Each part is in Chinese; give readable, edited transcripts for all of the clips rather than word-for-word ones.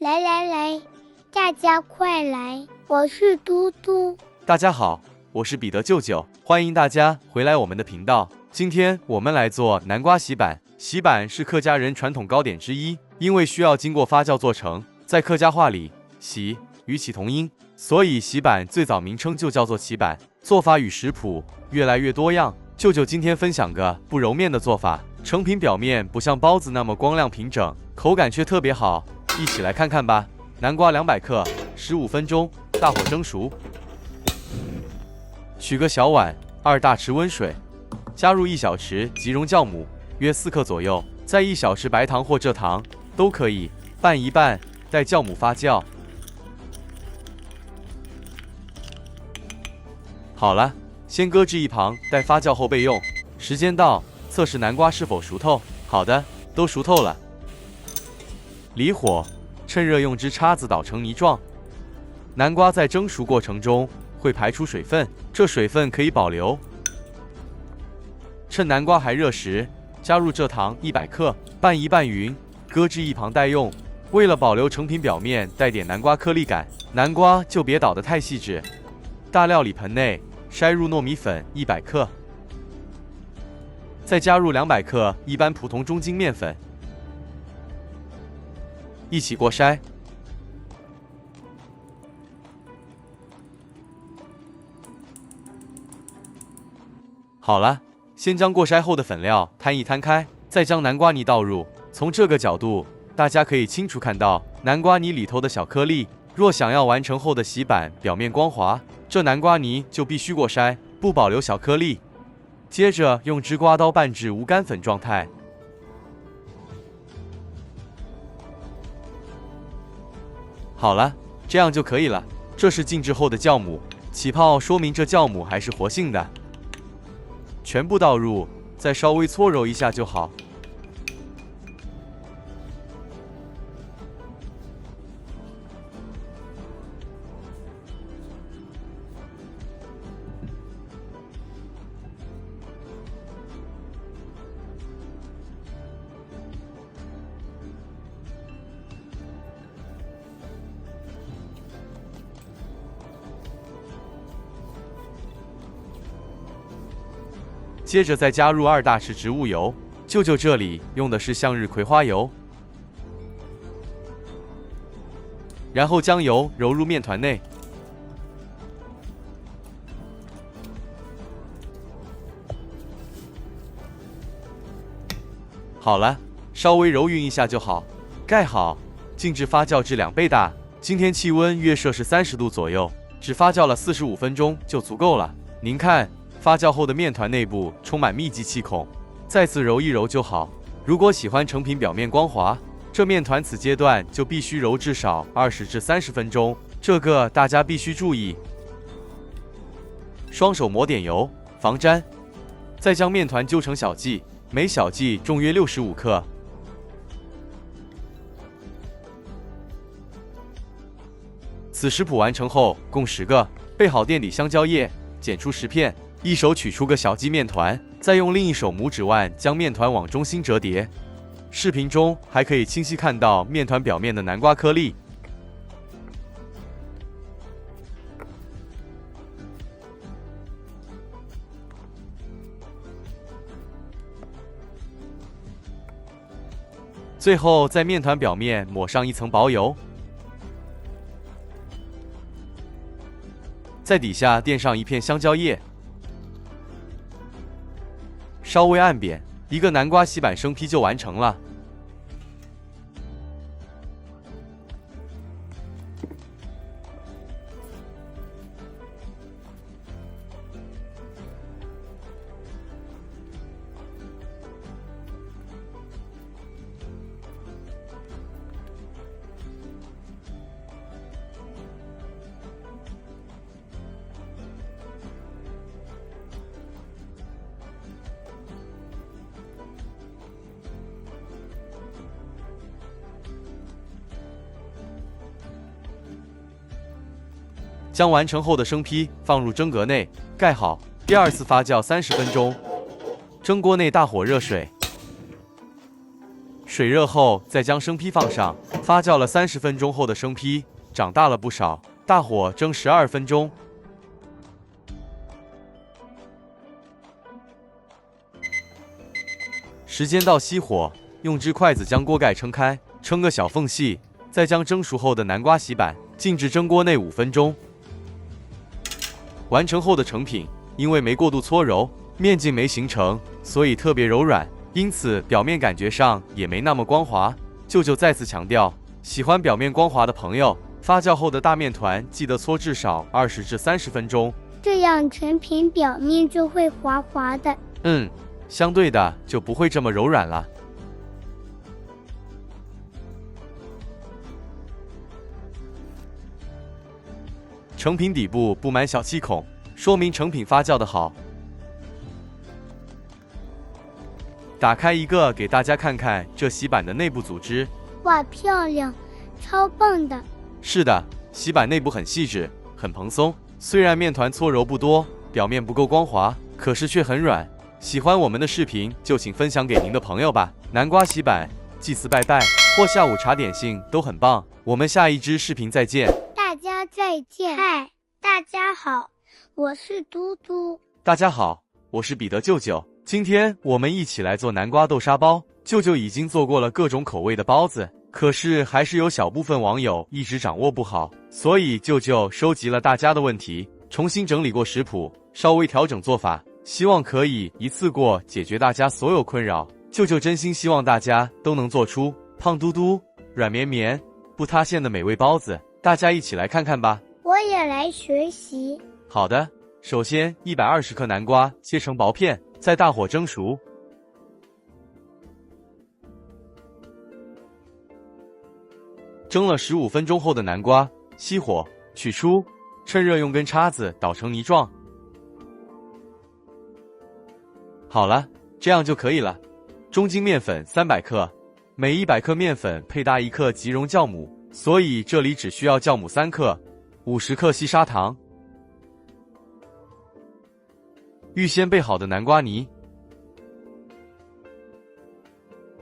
来来来，大家快来！我是嘟嘟。大家好，我是彼得舅舅，欢迎大家回来我们的频道。今天我们来做南瓜洗板。洗板是客家人传统糕点之一，因为需要经过发酵做成，在客家话里，洗与起同音，所以洗板最早名称就叫做起板。做法与食谱越来越多样。舅舅今天分享个不揉面的做法，成品表面不像包子那么光亮平整，口感却特别好。一起来看看吧。南瓜200克，15分钟，大火蒸熟。取个小碗，2大匙温水，加入1小匙即溶酵母，约4克左右，再1小匙白糖或蔗糖都可以，拌一拌，待酵母发酵。好了，先搁置一旁，待发酵后备用。时间到，测试南瓜是否熟透。好的，都熟透了。离火，趁热用只叉子捣成泥状。南瓜在蒸熟过程中会排出水分，这水分可以保留。趁南瓜还热时，加入蔗糖100克，拌一拌匀，搁置一旁待用。为了保留成品表面带点南瓜颗粒感，南瓜就别捣得太细致。大料理盆内筛入糯米粉100克，再加入200克一般普通中筋面粉，一起过筛。好了，先将过筛后的粉料摊一摊开，再将南瓜泥倒入。从这个角度，大家可以清楚看到南瓜泥里头的小颗粒。若想要完成后的洗板表面光滑，这南瓜泥就必须过筛，不保留小颗粒。接着用直刮刀拌至无干粉状态。好了，这样就可以了。这是静置后的酵母，起泡说明这酵母还是活性的。全部倒入，再稍微搓揉一下就好。接着再加入2大匙植物油，舅舅这里用的是向日葵花油，然后将油揉入面团内。好了，稍微揉匀一下就好，盖好，静置发酵至2倍大。今天气温约摄氏30度左右，只发酵了45分钟就足够了。您看，发酵后的面团内部充满密集气孔，再次揉一揉就好。如果喜欢成品表面光滑，这面团此阶段就必须揉至少20至30分钟，这个大家必须注意。双手抹点油，防粘。再将面团揪成小剂，每小剂重约65克。此食谱完成后共10个，备好垫底香蕉叶，剪出10片。一手取出个小鸡面团，再用另一手拇指腕将面团往中心折叠。视频中还可以清晰看到面团表面的南瓜颗粒。最后在面团表面抹上一层薄油，在底下垫上一片香蕉叶。稍微按扁，一个南瓜洗板生坯就完成了。将完成后的生坯放入蒸格内，盖好，第2次发酵30分钟。蒸锅内大火热水，水热后再将生坯放上，发酵了30分钟后的生坯长大了不少，大火蒸12分钟。时间到熄火，用只筷子将锅盖撑开，撑个小缝隙，再将蒸熟后的南瓜洗板浸至蒸锅内5分钟。完成后的成品，因为没过度搓揉，面筋没形成，所以特别柔软，因此表面感觉上也没那么光滑。舅舅再次强调，喜欢表面光滑的朋友，发酵后的大面团记得搓至少20至30分钟，这样成品表面就会滑滑的。相对的就不会这么柔软了。成品底部布满小气孔，说明成品发酵的好。打开一个给大家看看这洗板的内部组织。哇，漂亮，超棒的。是的，洗板内部很细致，很蓬松。虽然面团搓揉不多，表面不够光滑，可是却很软。喜欢我们的视频就请分享给您的朋友吧。南瓜洗板、祭祀拜拜或下午茶点心都很棒。我们下一支视频再见。大家再见。嗨，大家好，我是嘟嘟。大家好，我是彼得舅舅。今天我们一起来做南瓜豆沙包。舅舅已经做过了各种口味的包子，可是还是有小部分网友一直掌握不好，所以舅舅收集了大家的问题，重新整理过食谱，稍微调整做法，希望可以一次过解决大家所有困扰。舅舅真心希望大家都能做出胖嘟嘟、软绵绵、不塌陷的美味包子，大家一起来看看吧。我也来学习。好的，首先120克南瓜切成薄片，再大火蒸熟。蒸了15分钟后的南瓜，熄火，取出，趁热用根叉子捣成泥状。好了，这样就可以了。中筋面粉300克，每100克面粉配搭1克即溶酵母，所以这里只需要酵母3克，50克细砂糖。预先备好的南瓜泥，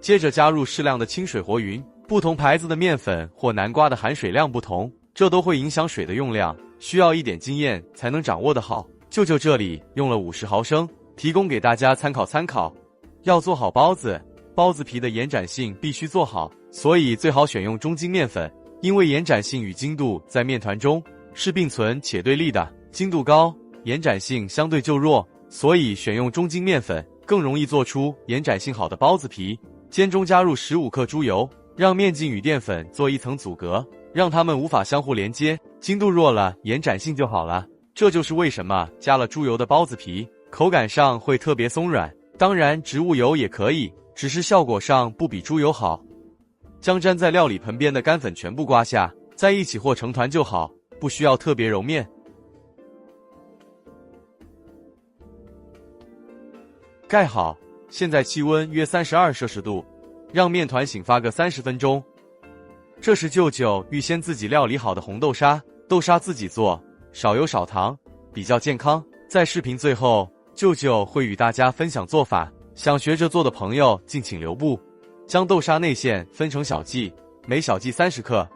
接着加入适量的清水和匀。不同牌子的面粉或南瓜的含水量不同，这都会影响水的用量，需要一点经验才能掌握得好。舅舅这里用了50毫升，提供给大家参考参考。要做好包子，包子皮的延展性必须做好，所以最好选用中筋面粉，因为延展性与筋度在面团中是并存且对立的，筋度高，延展性相对就弱，所以选用中筋面粉更容易做出延展性好的包子皮。煎中加入15克猪油，让面筋与淀粉做一层阻隔，让它们无法相互连接，筋度弱了，延展性就好了。这就是为什么加了猪油的包子皮口感上会特别松软。当然植物油也可以，只是效果上不比猪油好。将粘在料理盆边的干粉全部刮下，在一起和成团就好，不需要特别揉面。盖好，现在气温约32摄氏度，让面团醒发个30分钟。这是舅舅预先自己料理好的红豆沙，豆沙自己做，少油少糖，比较健康。在视频最后，舅舅会与大家分享做法，想学着做的朋友敬请留步。将豆沙内馅分成小剂，每小剂30克。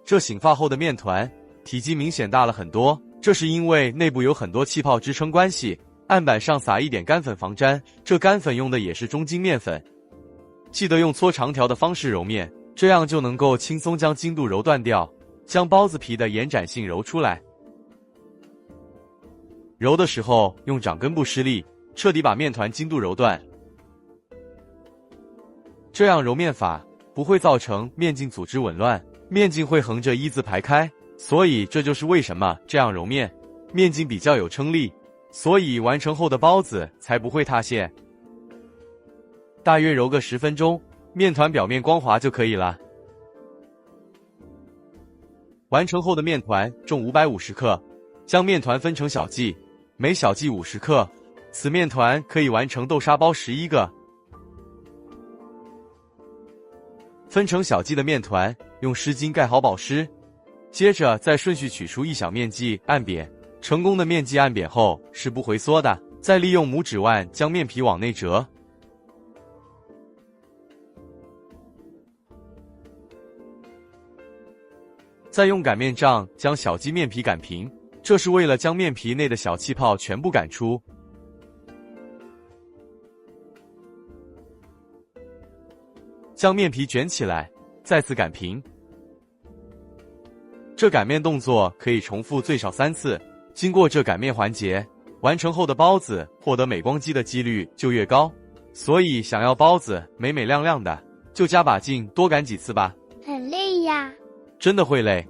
这醒发后的面团体积明显大了很多，这是因为内部有很多气泡支撑关系。案板上撒一点干粉防粘，这干粉用的也是中筋面粉。记得用搓长条的方式揉面，这样就能够轻松将筋度揉断掉，将包子皮的延展性揉出来。揉的时候用掌根部施力，彻底把面团筋度揉断。这样揉面法不会造成面筋组织紊乱，面筋会横着一字排开，所以这就是为什么这样揉面，面筋比较有撑力，所以完成后的包子才不会塌陷。大约揉个10分钟，面团表面光滑就可以了。完成后的面团重550克，将面团分成小剂，每小剂50克，此面团可以完成豆沙包11个。分成小剂的面团用湿巾盖好保湿，接着再顺序取出一小面剂按扁。成功的面剂按扁后是不回缩的，再利用拇指腕将面皮往内折。再用擀面杖将小鸡面皮擀平，这是为了将面皮内的小气泡全部擀出。将面皮卷起来，再次擀平。这擀面动作可以重复最少3次。经过这擀面环节，完成后的包子获得美光肌的几率就越高。所以想要包子美美亮亮的，就加把劲多擀几次吧。很累呀。真的会累。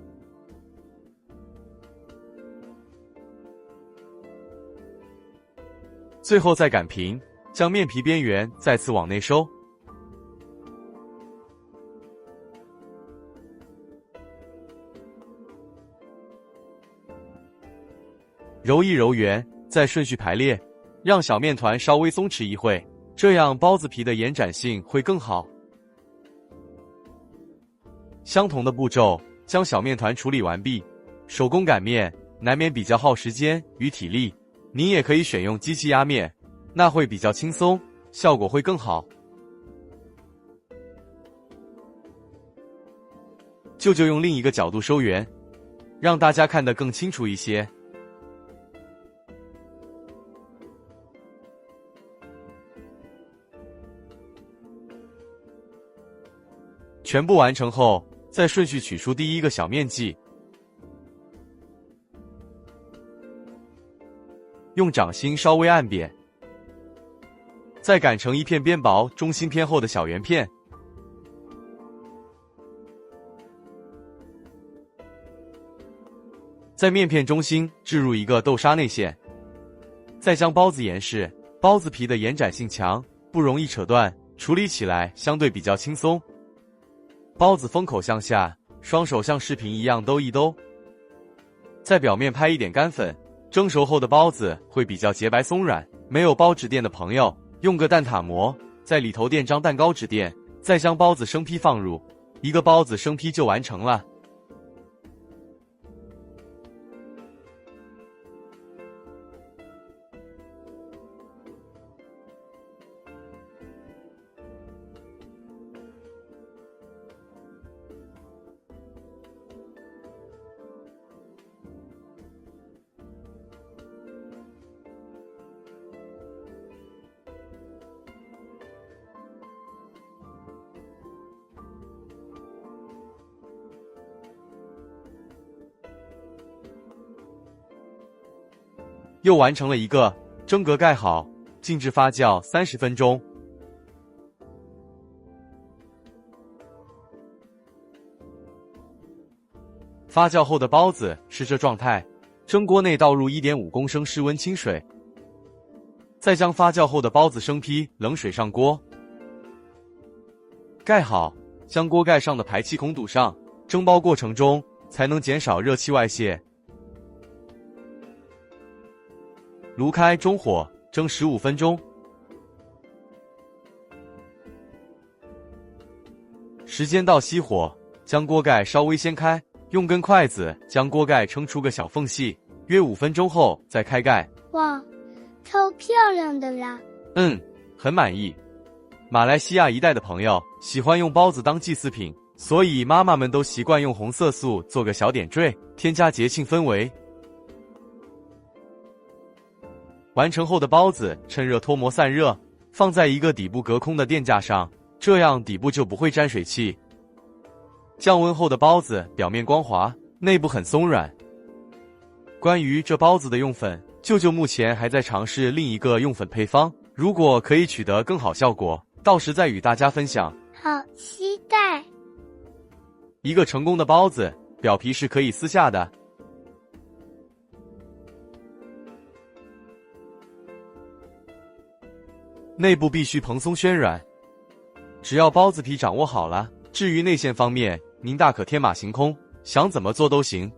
最后再擀平，将面皮边缘再次往内收。揉一揉圆，再顺序排列，让小面团稍微松弛一会，这样包子皮的延展性会更好。相同的步骤，将小面团处理完毕。手工擀面难免比较耗时间与体力，您也可以选用机器压面，那会比较轻松，效果会更好。舅舅用另一个角度收圆，让大家看得更清楚一些。全部完成后，再顺序取出第一个小面剂，用掌心稍微按扁，再擀成一片边薄、中心偏厚的小圆片。在面片中心置入一个豆沙内馅，再将包子沿饰。包子皮的延展性强，不容易扯断，处理起来相对比较轻松。包子封口向下，双手像视频一样兜一兜，在表面拍一点干粉。蒸熟后的包子会比较洁白松软。没有包纸垫的朋友，用个蛋挞模，在里头垫张蛋糕纸垫，再将包子生坯放入，一个包子生坯就完成了。又完成了一个，蒸格盖好，静置发酵30分钟。发酵后的包子是这状态，蒸锅内倒入 1.5 公升室温清水，再将发酵后的包子生坯冷水上锅，盖好，将锅盖上的排气孔堵上，蒸包过程中才能减少热气外泄。炉开中火蒸15分钟，时间到熄火，将锅盖稍微掀开，用根筷子将锅盖撑出个小缝隙，约5分钟后再开盖。哇，超漂亮的啦！很满意。马来西亚一带的朋友喜欢用包子当祭祀品，所以妈妈们都习惯用红色素做个小点缀，添加节庆氛围。完成后的包子趁热脱模散热，放在一个底部隔空的垫架上，这样底部就不会沾水汽。降温后的包子表面光滑，内部很松软。关于这包子的用粉，舅舅目前还在尝试另一个用粉配方，如果可以取得更好效果，到时再与大家分享。好期待！一个成功的包子，表皮是可以撕下的。内部必须蓬松暄软，只要包子皮掌握好了，至于内馅方面，您大可天马行空，想怎么做都行。